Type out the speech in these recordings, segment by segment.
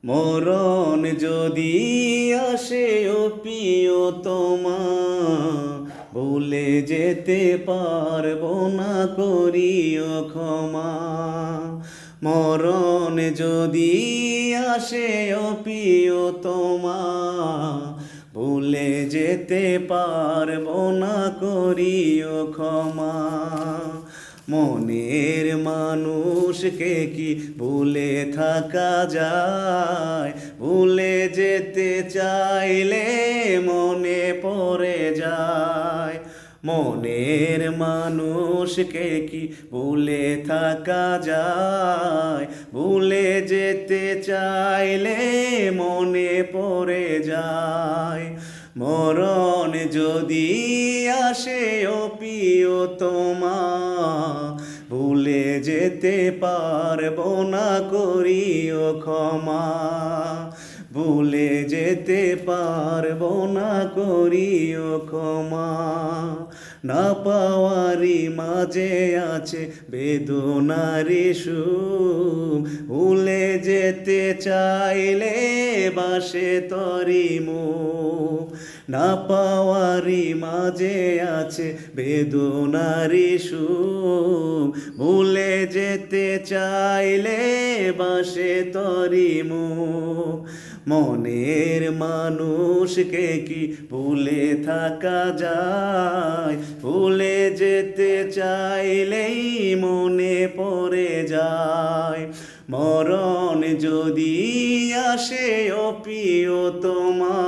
মরণ যদি আসে ও প্রিয়তমা, ভুলে যেতে পারবো না, করিও ক্ষমা। মরণ যদি আসে ও প্রিয়তমা, ভুলে যেতে পারবো না, করিও ক্ষমা। মনের মানুষকে কি ভুলে থাকা যায়? ভুলে যেতে চাইলে মনে পড়ে যায়। মনের মানুষকে কি ভুলে থাকা যায়? ভুলে যেতে চাইলে মনে পড়ে যায়। মরণ যদি আসে ও প্রিয়তমা, ভুলে যেতে পারবো না, করিও ক্ষমা। ভুলে যেতে পারবো না, করিও ক্ষমা। না পাওয়ারি মাঝে আছে বেদনারি সুখ, ভুলে যেতে চাইলে বাসে তরি মুখ। না পাওয়ারি মাঝে আছে বেদনারি সুখ, ভুলে যেতে চাইলে বাসে তরি মুখ। মনের মানুষকে কি ভুলে থাকা যায়? ভুলে যেতে চাইলেই মনে পড়ে যায়। মরণ যদি আসে ও প্রিয়তমা,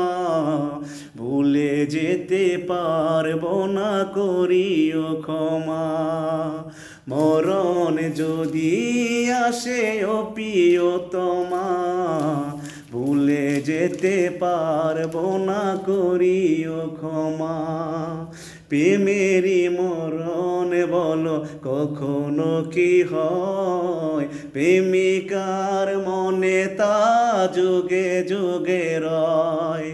ভুলে যেতে পারবো না, করিও ক্ষমা। মরণ যদি আসে ও প্রিয়তমা, ভুলে যেতে পারবো না, করিও ক্ষমা। প্রেমেরই মরণ বলো কখনো কি হয়? প্রেমিকার মনে তা যুগে যুগে রয়।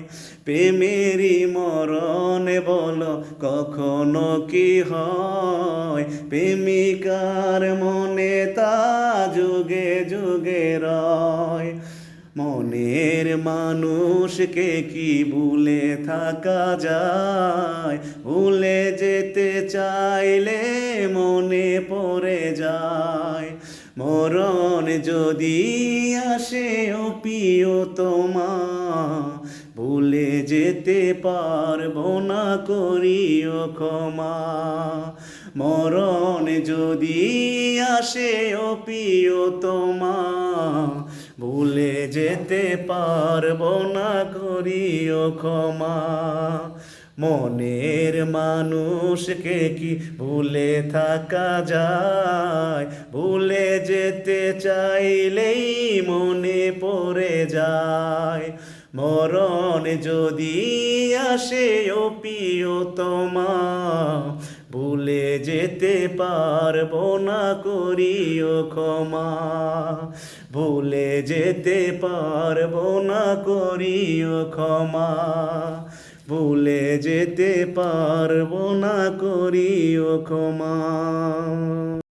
প্রেমেরই মরণ বলো কখনো কি হয়? প্রেমিকার মনে তা যুগে যুগে রয়। মনের মানুষকে কি ভুলে থাকা যায়? ভুলে যেতে চাইলে মনে পড়ে যায়। মরণ যদি আসে ও প্রিয়তমা, ভুলে যেতে পারবো না, করিও ক্ষমা। মরণ যদি আসে ও প্রিয়তমা, ভুলে যেতে পারবো না, করিও ক্ষমা। মনের মানুষকে কি ভুলে থাকা যায়? ভুলে যেতে চাইলেই মনে পড়ে যায়। মরণ যদি আসে ও প্রিয়তমা, ভুলে যেতে পারবো না, করিও ক্ষমা। ভুলে যেতে পারবো না, করিও ক্ষমা। ভুলে যেতে পারবো না, করিও ক্ষমা।